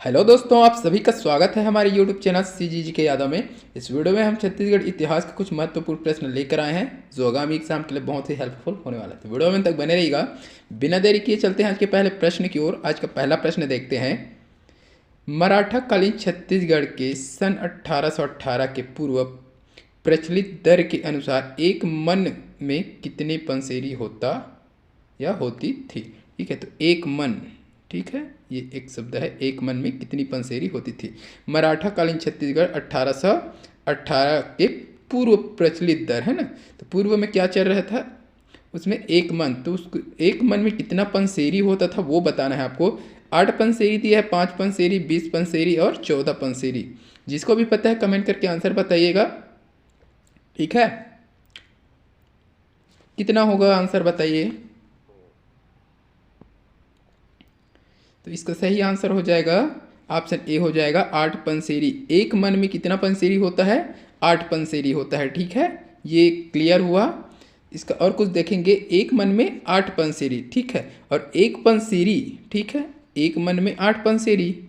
Hello दोस्तों, आप सभी का स्वागत है हमारे YouTube चैनल CGG के यादव में। इस वीडियो में हम छत्तीसगढ़ इतिहास के कुछ महत्वपूर्ण प्रश्न लेकर आए हैं जो आगामी एग्जाम के लिए बहुत ही हेल्पफुल होने वाला है। तो वीडियो में तक बने रहिएगा। बिना देरी किए चलते हैं आज के पहले प्रश्न की ओर। आज का पहला प्रश्न देखते हैं। मराठा कालीन छत्तीसगढ़ के सन 1818 के पूर्व प्रचलित दर के अनुसार एक मन में कितने पंसेरी होता या होती थी। ठीक है, तो एक मन, ठीक है, ये एक शब्द है। एक मन में कितनी पंसेरी होती थी। मराठा कालीन छत्तीसगढ़ 1818 के पूर्व प्रचलित दर है ना। तो पूर्व में क्या चल रहा था उसमें एक मन, तो उसको एक मन में कितना पंसेरी होता था वो बताना है आपको। 8 पंसेरी दिया है, 5 पंसेरी, 20 पंसेरी और 14 पंसेरी। जिसको भी पता है कमेंट करके आंसर बताइएगा। ठीक है, कितना होगा आंसर बताइए। तो इसका सही आंसर हो जाएगा ऑप्शन ए हो जाएगा 8 पंसेरी। एक मन में कितना पंसेरी होता है? 8 पंसेरी होता है। ठीक है, ये क्लियर हुआ। इसका और कुछ देखेंगे। एक मन में 8 पंसेरी, ठीक है, और एक पंसेरी, ठीक है, एक मन में 8 पंसेरी,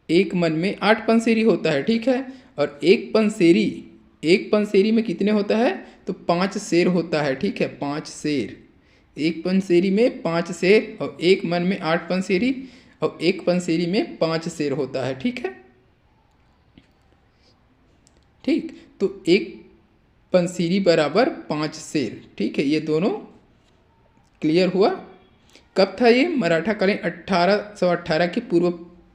एक मन में 8 पंसेरी होता है। ठीक है, और एक पंसेरी में कितने होता है? तो 5 शेर होता है। ठीक है, 5 शेर, एक पंसेरी में 5 शेर, और एक मन में 8 पंसेरी, और एक पंसेरी में 5 शेर होता है। ठीक है, ठीक, तो एक पंसेरी बराबर 5 शेर। ठीक है, ये दोनों क्लियर हुआ। कब था ये? मराठा कालीन 1818 के पूर्व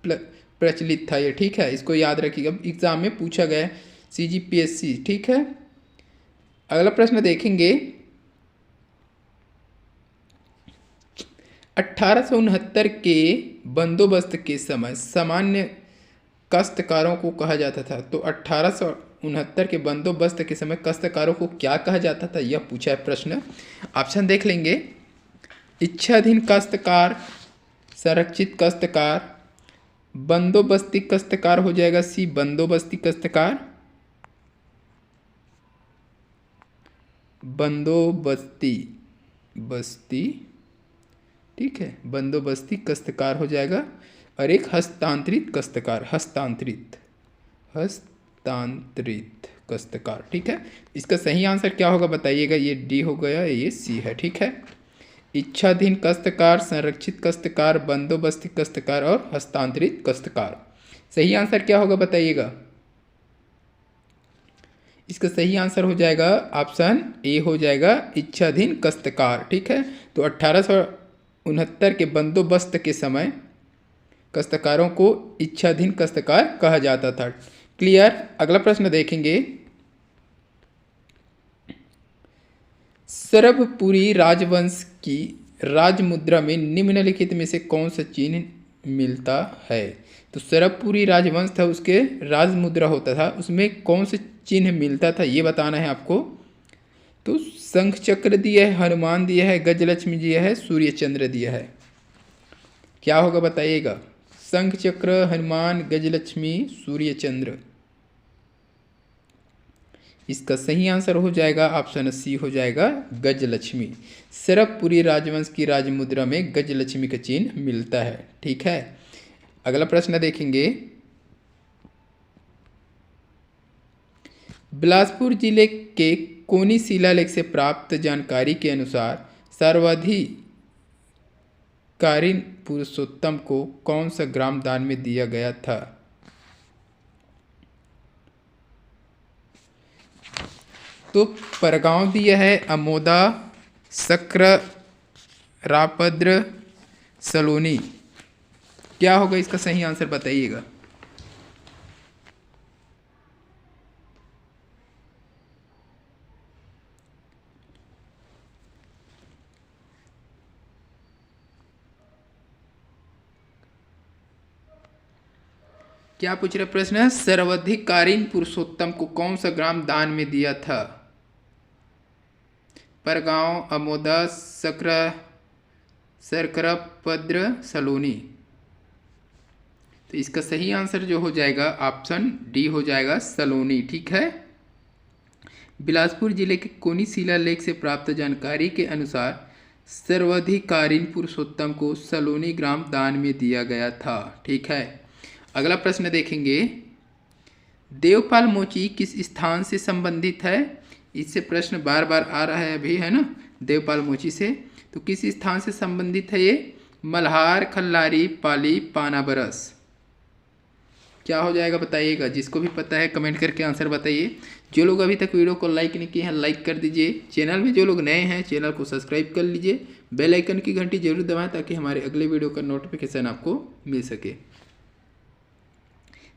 प्रचलित था ये। ठीक है, इसको याद रखिएगा, एग्जाम में पूछा गया है CGPSC। ठीक है, अगला प्रश्न देखेंगे। 1869 के बंदोबस्त के समय सामान्य काश्तकारों को कहा जाता था। तो 1869 के बंदोबस्त के समय काश्तकारों को क्या कहा जाता था, यह पूछा है प्रश्न। ऑप्शन देख लेंगे। इच्छाधीन काश्तकार, संरक्षित काश्तकार, बंदोबस्ती काश्तकार हो जाएगा सी, बंदोबस्ती काश्तकार, बंदोबस्ती बस्ती, ठीक है, बंदोबस्ती काश्तकार हो जाएगा, और एक हस्तांतरित काश्तकार, हस्तांतरित काश्तकार। ठीक है, इसका सही आंसर क्या होगा बताइएगा। ये डी हो गया, ये सी है। ठीक है, इच्छाधीन काश्तकार, संरक्षित काश्तकार, बंदोबस्ती काश्तकार और हस्तांतरित काश्तकार। सही आंसर क्या होगा बताइएगा। इसका सही आंसर हो जाएगा ऑप्शन ए हो जाएगा, इच्छाधीन काश्तकार। ठीक है, तो 1869 के बंदोबस्त के समय काश्तकारों को इच्छाधीन काश्तकार कहा जाता था। क्लियर। अगला प्रश्न देखेंगे। सरभपुरी राजवंश की राजमुद्रा में निम्नलिखित में से कौन सा चिन्ह मिलता है। तो सरभपुरी राजवंश था, उसके राजमुद्रा होता था, उसमें कौन से चिन्ह मिलता था ये बताना है आपको। तो शंख चक्र दिया है, हनुमान दिया है, गजलक्ष्मी दिया है, सूर्य चंद्र दिया है। क्या होगा बताइएगा। शंख चक्र, हनुमान, गजलक्ष्मी, सूर्य चंद्र। इसका सही आंसर हो जाएगा ऑप्शन सी हो जाएगा, गजलक्ष्मी। सरभपुरी राजवंश की राजमुद्रा में गजलक्ष्मी का चिन्ह मिलता है। ठीक है, अगला प्रश्न देखेंगे। बिलासपुर जिले के कोनी शिलालेख से प्राप्त जानकारी के अनुसार सर्वाधिकारी पुरुषोत्तम को कौन सा ग्राम दान में दिया गया था। तो परगांव दिया है, अमोदा, सक्र, रापद्र, सलोनी। क्या होगा इसका सही आंसर बताइएगा। क्या पूछ रहे प्रश्न? सर्वाधिकारीन पुरुषोत्तम को कौन सा ग्राम दान में दिया था। परगांव, अमोदा, सरकरापद्र, सलोनी। तो इसका सही आंसर जो हो जाएगा ऑप्शन डी हो जाएगा, सलोनी। ठीक है, बिलासपुर जिले के कोनी शिलालेख से प्राप्त जानकारी के अनुसार सर्वाधिकारीन पुरुषोत्तम को सलोनी ग्राम दान में दिया गया था। ठीक है, अगला प्रश्न देखेंगे, देवपाल मोची किस स्थान से संबंधित है। इससे प्रश्न बार बार आ रहा है अभी, है ना, देवपाल मोची से। तो किस स्थान से संबंधित है ये? मल्हार, खल्लारी, पाली, पानाबरस। क्या हो जाएगा बताइएगा। जिसको भी पता है कमेंट करके आंसर बताइए। जो लोग अभी तक वीडियो को लाइक नहीं किए हैं लाइक कर दीजिए। चैनल में जो लोग नए हैं चैनल को सब्सक्राइब कर लीजिए। बेल आइकन की घंटी जरूर दबाएं ताकि हमारे अगले वीडियो का नोटिफिकेशन आपको मिल सके।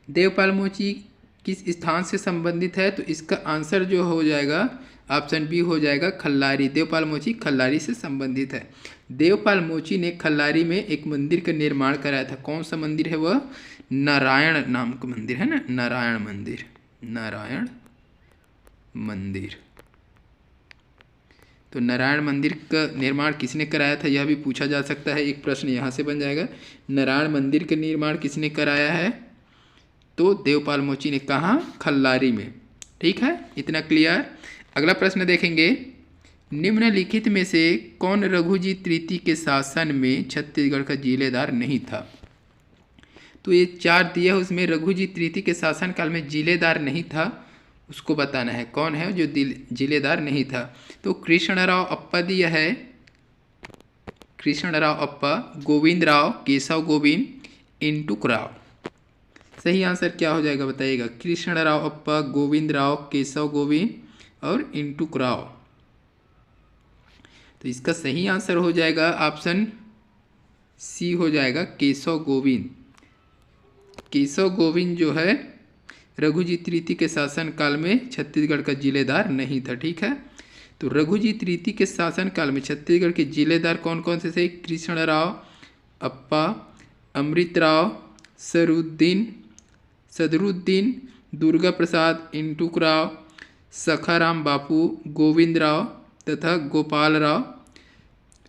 देवपाल मोची किस स्थान से संबंधित है? तो इसका आंसर जो हो जाएगा ऑप्शन बी हो जाएगा, खल्लारी। देवपाल मोची खल्लारी से संबंधित है। देवपाल मोची ने खल्लारी में एक मंदिर का निर्माण कराया था। कौन सा मंदिर है वह? नारायण नाम का मंदिर है ना, नारायण मंदिर, नारायण मंदिर। तो नारायण मंदिर का निर्माण किसने कराया था यह भी पूछा जा सकता है। एक प्रश्न यहाँ से बन जाएगा, नारायण मंदिर का निर्माण किसने कराया है? तो देवपाल मोची ने। कहाँ? खल्लारी में। ठीक है, इतना क्लियर। अगला प्रश्न देखेंगे, निम्नलिखित में से कौन रघुजी तृतीय के शासन में छत्तीसगढ़ का जिलेदार नहीं था? तो ये 4 दिया है, उसमें रघुजी तृतीय के शासनकाल में जिलेदार नहीं था, उसको बताना है कौन है जो जिलेदार नहीं था। तो कृष्णराव अप्पा दिया है, कृष्णराव अप्पा, गोविंद राव, केशव गोविंद, इंटुक राव। सही आंसर क्या हो जाएगा बताइएगा। कृष्णराव अप्पा, गोविंद राव, केशव गोविंद और इंटुक राव। तो इसका सही आंसर हो जाएगा ऑप्शन सी हो जाएगा, केशव गोविंद। केशव गोविंद जो है रघुजी तृतीय के शासन काल में छत्तीसगढ़ का जिलेदार नहीं था। ठीक है, तो रघुजी तृतीय के शासन काल में छत्तीसगढ़ के जिलेदार कौन कौन से थे? कृष्णराव अप्पा, अमृतराव, सदरुद्दीन, दुर्गा प्रसाद, इंटुक राव, सखाराम बापू, गोविंद राव तथा गोपाल राव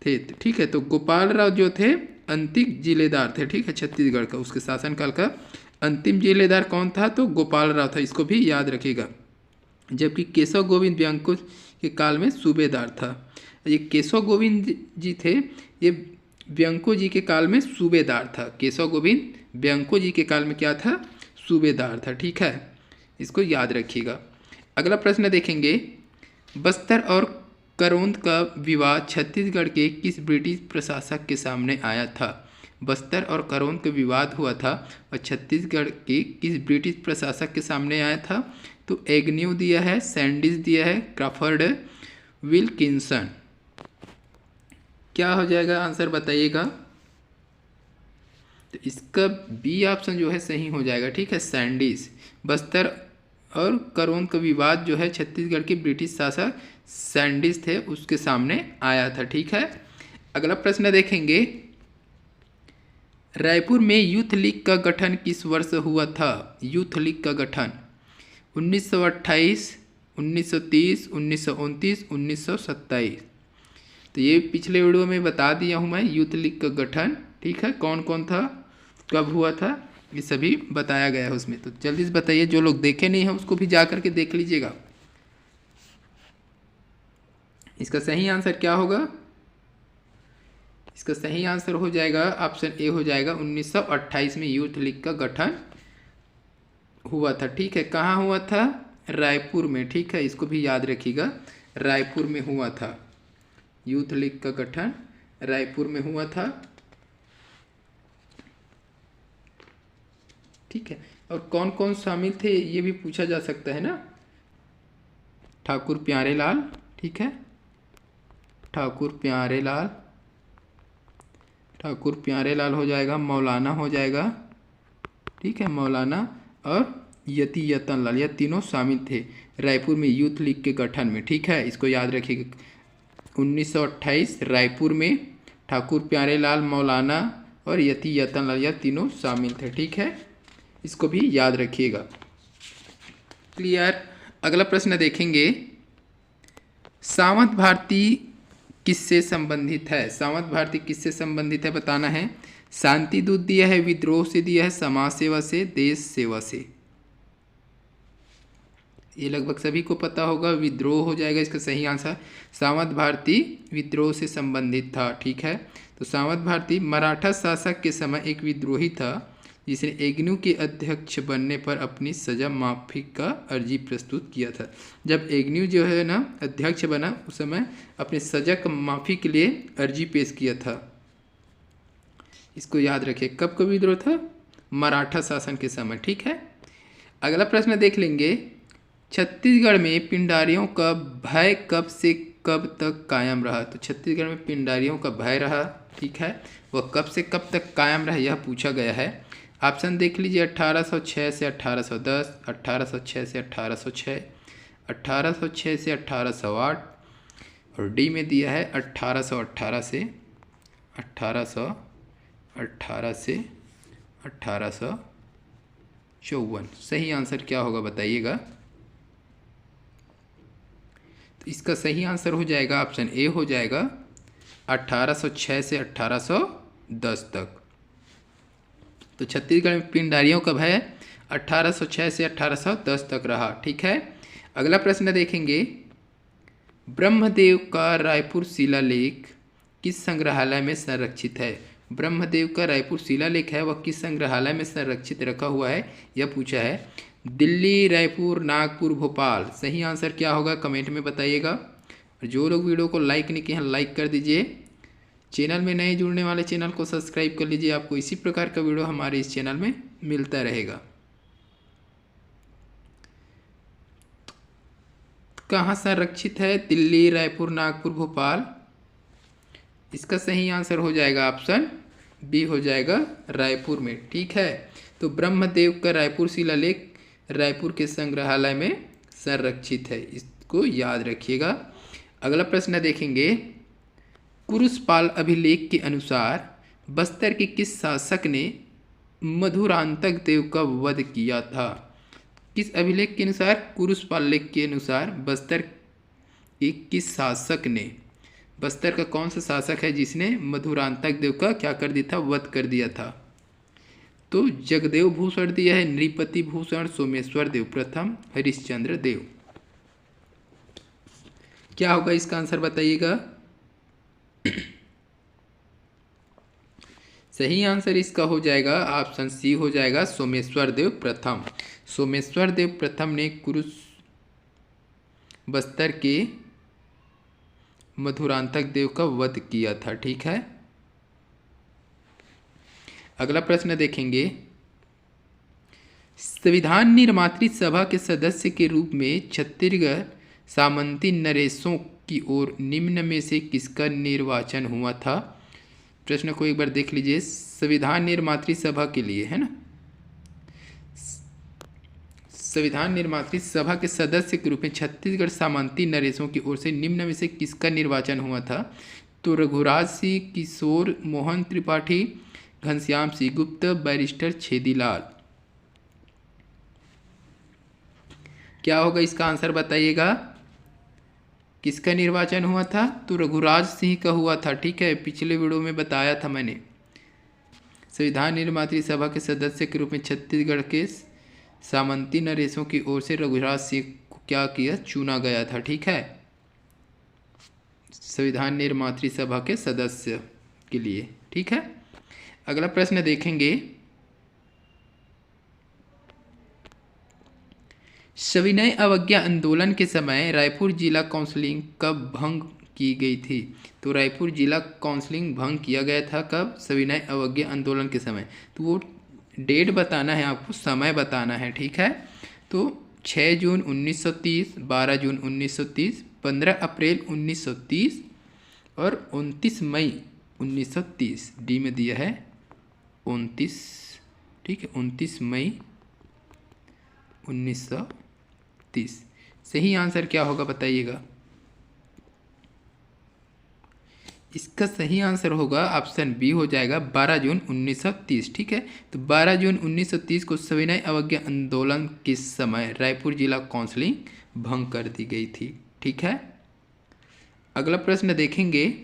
थे। ठीक है, तो गोपाल राव जो थे अंतिम जिलेदार थे। ठीक है, छत्तीसगढ़ का उसके शासनकाल का अंतिम जिलेदार कौन था? तो गोपाल राव था, इसको भी याद रखिएगा। जबकि केशव गोविंद ब्यांको के काल में सूबेदार था। ये केशव गोविंद जी थे, ये ब्यांको जी के काल में सूबेदार था। केशव गोविंद ब्यांको जी के काल में क्या था? सूबेदार था। ठीक है, इसको याद रखिएगा। अगला प्रश्न देखेंगे, बस्तर और करौंद का विवाद छत्तीसगढ़ के किस ब्रिटिश प्रशासक के सामने आया था? बस्तर और करौंद का विवाद हुआ था और छत्तीसगढ़ के किस ब्रिटिश प्रशासक के सामने आया था? तो एग्न्यू दिया है, सैंडिस दिया है, क्रॉफर्ड, विल्किंसन। क्या हो जाएगा आंसर बताइएगा। तो इसका बी ऑप्शन जो है सही हो जाएगा। ठीक है, सैंडिस। बस्तर और करौंद का विवाद जो है छत्तीसगढ़ के ब्रिटिश शासक सैंडिस थे उसके सामने आया था। ठीक है, अगला प्रश्न देखेंगे, रायपुर में यूथ लीग का गठन किस वर्ष हुआ था? यूथ लीग का गठन 1928, 1930, 1929, 1927। तो ये पिछले वीडियो में बता दिया हूँ मैं यूथ लीग का गठन। ठीक है, कौन कौन था, कब हुआ था, ये सभी बताया गया है उसमें। तो जल्दी से बताइए, जो लोग देखे नहीं हैं उसको भी जा करके देख लीजिएगा। इसका सही आंसर क्या होगा? इसका सही आंसर हो जाएगा ऑप्शन ए हो जाएगा, 1928 में यूथ लीग का गठन हुआ था। ठीक है, कहाँ हुआ था? रायपुर में। ठीक है, इसको भी याद रखिएगा, रायपुर में हुआ था। यूथ लीग का गठन रायपुर में हुआ था। ठीक है, और कौन कौन शामिल थे ये भी पूछा जा सकता है ना। ठाकुर प्यारेलाल। ठीक है, ठाकुर प्यारेलाल, ठाकुर प्यारेलाल हो जाएगा, मौलाना हो जाएगा। ठीक है, मौलाना और यति यतन लाल, यह तीनों शामिल थे रायपुर में यूथ लीग के गठन में। ठीक है, इसको याद रखिएगा। 1928 रायपुर में ठाकुर प्यारेलाल, मौलाना और यति यतन लाल, यह तीनों शामिल थे। ठीक है, इसको भी याद रखिएगा। क्लियर। अगला प्रश्न देखेंगे, सावंत भारती किससे संबंधित है? सावंत भारती किससे संबंधित है बताना है। शांति दूत दिया है, विद्रोह से दिया है, समाज सेवा से, देश सेवा से। ये लगभग सभी को पता होगा, विद्रोह हो जाएगा इसका सही आंसर। सावंत भारती विद्रोह से संबंधित था। ठीक है, तो सावंत भारती मराठा शासक के समय एक विद्रोही था जिसने एग्न्यू के अध्यक्ष बनने पर अपनी सजा माफी का अर्जी प्रस्तुत किया था। जब एग्न्यू जो है ना अध्यक्ष बना उस समय अपनी सजा का माफी के लिए अर्जी पेश किया था। इसको याद रखिए। कब का विद्रोह था? मराठा शासन के समय। ठीक है, अगला प्रश्न देख लेंगे। छत्तीसगढ़ में पिंडारियों का भय कब से कब तक कायम रहा? तो छत्तीसगढ़ में पिंडारियों का भय रहा, ठीक है, वह कब से कब तक कायम रहा यह पूछा गया है। ऑप्शन देख लीजिए 1806 से 1810, 1806 से 1806, 1806 से 1808 और डी में दिया है 1818 से 1854। सही आंसर क्या होगा बताइएगा? तो इसका सही आंसर हो जाएगा ऑप्शन ए हो जाएगा 1806 से 1810 तक। तो छत्तीसगढ़ में पिंडारियों का भय 1806 से 1810 तक रहा। ठीक है, अगला प्रश्न देखेंगे। ब्रह्मदेव का रायपुर शिलालेख किस संग्रहालय में संरक्षित है? ब्रह्मदेव का रायपुर शिलालेख है वह किस संग्रहालय में संरक्षित रखा हुआ है यह पूछा है। दिल्ली, रायपुर, नागपुर, भोपाल। सही आंसर क्या होगा कमेंट में बताइएगा। और जो लोग वीडियो को लाइक नहीं किए हैं लाइक कर दीजिए। चैनल में नए जुड़ने वाले चैनल को सब्सक्राइब कर लीजिए, आपको इसी प्रकार का वीडियो हमारे इस चैनल में मिलता रहेगा। कहाँ संरक्षित है? दिल्ली, रायपुर, नागपुर, भोपाल। इसका सही आंसर हो जाएगा ऑप्शन बी हो जाएगा रायपुर में। ठीक है, तो ब्रह्मदेव का रायपुर शिलालेख रायपुर के संग्रहालय में संरक्षित है, इसको याद रखिएगा। अगला प्रश्न देखेंगे। कुरुषपाल अभिलेख के अनुसार बस्तर के किस शासक ने मधुरांतक देव का वध किया था? किस अभिलेख के अनुसार? कुरुषपाल लेख के अनुसार बस्तर के किस शासक ने, बस्तर का कौन सा शासक है जिसने मधुरांतक देव का क्या कर दिया था? वध कर दिया था। तो जगदेव भूषण दिया है, नृपति भूषण, सोमेश्वर देव प्रथम, हरिश्चंद्र देव। क्या होगा इसका आंसर बताइएगा। सही आंसर इसका हो जाएगा ऑप्शन सी हो जाएगा सोमेश्वर देव प्रथम। सोमेश्वर देव प्रथम ने बस्तर के मधुरांतक देव का वध किया था। ठीक है, अगला प्रश्न देखेंगे। संविधान निर्मात्री सभा के सदस्य के रूप में छत्तीसगढ़ सामंती नरेशों की ओर निम्न में से किसका निर्वाचन हुआ था? प्रश्न को एक बार देख लीजिए। संविधान निर्मात्री सभा के लिए है ना, संविधान निर्मात्री सभा के सदस्य के रूप में छत्तीसगढ़ सामंती नरेशों की ओर से निम्न में से किसका निर्वाचन हुआ था? तो रघुराज सिंह, किशोर मोहन त्रिपाठी, घनश्याम सिंह गुप्त, बैरिस्टर छेदीलाल। क्या होगा इसका आंसर बताइएगा। किसका निर्वाचन हुआ था? तो रघुराज सिंह का हुआ था। ठीक है, पिछले वीडियो में बताया था मैंने। संविधान निर्मात्री सभा के सदस्य के रूप में छत्तीसगढ़ के सामंती नरेशों की ओर से रघुराज सिंह को क्या किया? चुना गया था। ठीक है, संविधान निर्मात्री सभा के सदस्य के लिए। ठीक है, अगला प्रश्न देखेंगे। सविनय अवज्ञा आंदोलन के समय रायपुर जिला काउंसिलिंग कब भंग की गई थी? तो रायपुर जिला काउंसिलिंग भंग किया गया था कब? सविनय अवज्ञा आंदोलन के समय। तो वो डेट बताना है आपको, समय बताना है। ठीक है, तो 6 जून 1930, 12 जून 1930, 15 अप्रैल 1930 और 29 मई 1930। डी में दिया है 29। ठीक है, 29 मई 1930। सही आंसर क्या होगा बताइएगा। इसका सही आंसर होगा ऑप्शन बी हो जाएगा 12 जून 1930। ठीक है, तो 12 जून 1930 को सविनय अवज्ञा आंदोलन के समय रायपुर जिला काउंसिलिंग भंग कर दी गई थी। ठीक है, अगला प्रश्न देखेंगे।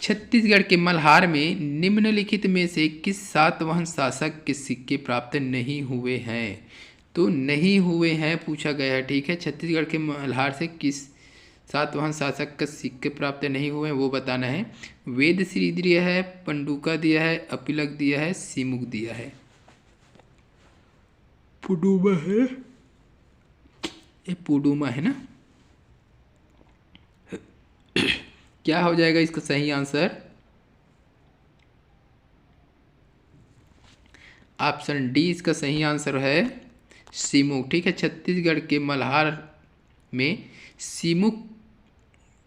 छत्तीसगढ़ के मल्हार में निम्नलिखित में से किस सातवाहन शासक के सिक्के प्राप्त नहीं हुए हैं? तो नहीं हुए हैं पूछा गया है। ठीक है, छत्तीसगढ़ के मल्हार से किस सातवाहन शासक का सिक्के प्राप्त नहीं हुए वो बताना है। वेदश्री दिया है, पंडुका दिया है, अपिलक दिया है, सिमुक दिया है। पुडुमा है, ये पुडुमा है ना। क्या हो जाएगा इसका सही आंसर? ऑप्शन डी इसका सही आंसर है, सिमुक। ठीक है, छत्तीसगढ़ के मल्हार में सिमुक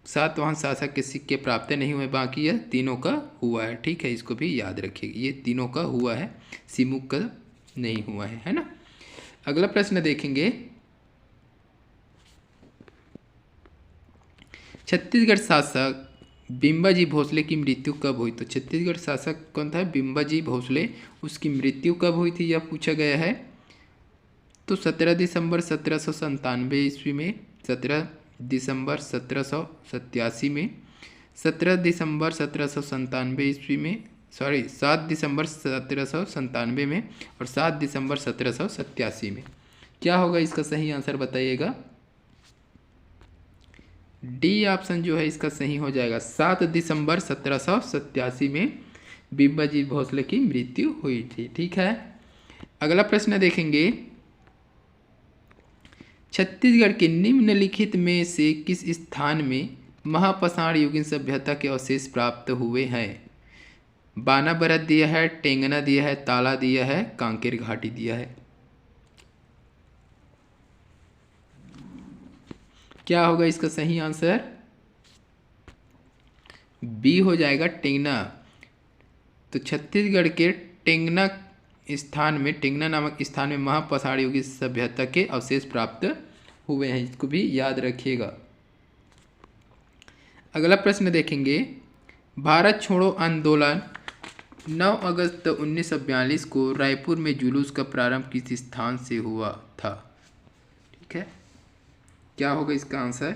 सातवाहन शासक के सिक्के प्राप्त नहीं हुए, बाकी यह तीनों का हुआ है। ठीक है, इसको भी याद रखिएगा, ये तीनों का हुआ है, सिमुक का नहीं हुआ है ना। अगला प्रश्न देखेंगे, छत्तीसगढ़ शासक बिम्बाजी भोसले की मृत्यु कब हुई? तो छत्तीसगढ़ शासक कौन था? बिम्बाजी भोसले, उसकी मृत्यु कब हुई थी यह पूछा गया है। तो 17 दिसंबर 1797 ईस्वी में, 17 दिसंबर 1787 में, 17 दिसंबर 1797 ईस्वी में, 7 दिसंबर 1797 में और 7 दिसंबर 1787 में। क्या होगा इसका सही आंसर बताइएगा। डी ऑप्शन जो है इसका सही हो जाएगा, 7 दिसंबर 1787 में बिम्बाजी भोसले की मृत्यु हुई थी। ठीक है, अगला प्रश्न देखेंगे, छत्तीसगढ़ के निम्नलिखित में से किस स्थान में महापाषाण युगीन सभ्यता के अवशेष प्राप्त हुए हैं? बानाबरत दिया है, टेंगना दिया है, ताला दिया है, कांकेर घाटी दिया है। क्या होगा इसका सही आंसर? बी हो जाएगा, टेंगना। तो छत्तीसगढ़ के टेंगना स्थान में, टेंगना नामक स्थान में महापाषाण युगीन सभ्यता के अवशेष प्राप्त हुए हैं, इसको भी याद रखिएगा। अगला प्रश्न देखेंगे, भारत छोड़ो आंदोलन 9 अगस्त 1942 को रायपुर में जुलूस का प्रारंभ किस स्थान से हुआ था? ठीक है, क्या होगा इसका आंसर?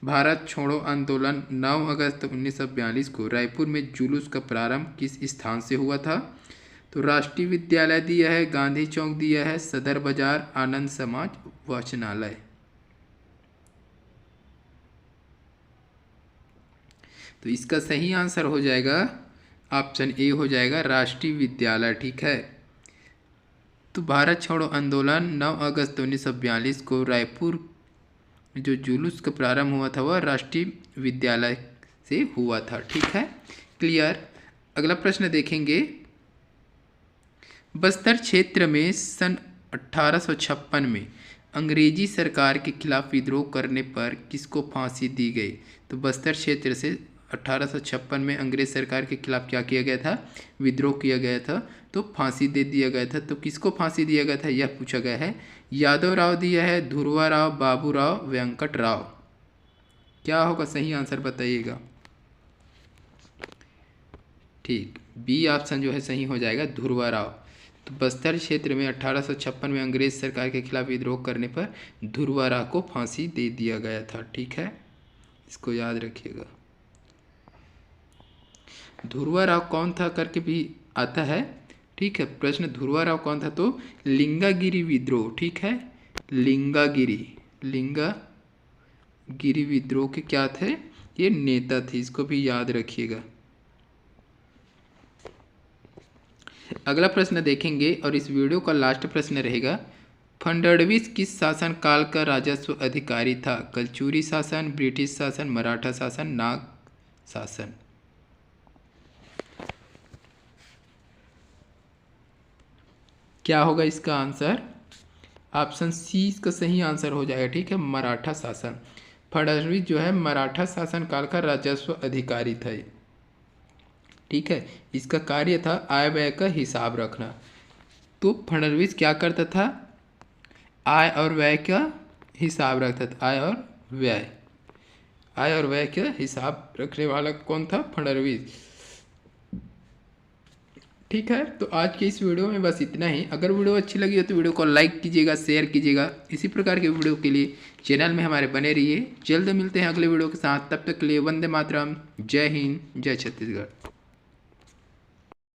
भारत छोड़ो आंदोलन 9 अगस्त 1942 को रायपुर में जुलूस का प्रारंभ किस स्थान से हुआ था? तो राष्ट्रीय विद्यालय दिया है, गांधी चौक दिया है, सदर बाजार, आनंद समाज वाचनालय। तो इसका सही आंसर हो जाएगा ऑप्शन ए हो जाएगा, राष्ट्रीय विद्यालय। ठीक है, तो भारत छोड़ो आंदोलन 9 अगस्त 1942 को रायपुर जो जुलूस का प्रारंभ हुआ था वह राष्ट्रीय विद्यालय से हुआ था। ठीक है, क्लियर। अगला प्रश्न देखेंगे, बस्तर क्षेत्र में सन 1856 में अंग्रेजी सरकार के खिलाफ विद्रोह करने पर किसको फांसी दी गई? तो बस्तर क्षेत्र से 1856 में अंग्रेज सरकार के खिलाफ क्या किया गया था? विद्रोह किया गया था, तो फांसी दे दिया गया था। तो किसको फांसी दिया गया था यह पूछा गया है। यादव राव दिया है, ध्रुवा राव, बाबू राव, वेंकट राव। क्या होगा सही आंसर बताइएगा। ठीक, बी ऑप्शन जो है सही हो जाएगा, ध्रुवा राव। तो बस्तर क्षेत्र में 1856 में अंग्रेज सरकार के खिलाफ विद्रोह करने पर ध्रुवा राव को फांसी दे दिया गया था। ठीक है, इसको याद रखिएगा। ध्रुवा राव कौन था करके भी आता है। ठीक है, प्रश्न ध्रुवा राव कौन था? तो लिंगागिरी विद्रोह। ठीक है, लिंगागिरी विद्रोह के क्या थे? ये नेता थे, इसको भी याद रखिएगा। अगला प्रश्न देखेंगे और इस वीडियो का लास्ट प्रश्न रहेगा, फडणवीस किस शासन काल का राजस्व अधिकारी था? कलचुरी शासन, ब्रिटिश शासन, मराठा शासन, नाग शासन। क्या होगा इसका आंसर? ऑप्शन सी इसका सही आंसर हो जाएगा। ठीक है, मराठा शासन। फडणवीस जो है मराठा शासन काल का राजस्व अधिकारी था। ठीक है, इसका कार्य था आय व्यय का हिसाब रखना। तो फडणवीस क्या करता था? आय और व्यय का हिसाब रखता था। आय और व्यय का हिसाब रखने वाला कौन था? फडणवीस। ठीक है, तो आज के इस वीडियो में बस इतना ही। अगर वीडियो अच्छी लगी हो तो वीडियो को लाइक कीजिएगा, शेयर कीजिएगा। इसी प्रकार के वीडियो के लिए चैनल में हमारे बने रहिए। जल्द मिलते हैं अगले वीडियो के साथ, तब तक के लिए वंदे मातरम। जय हिंद, जय छत्तीसगढ़।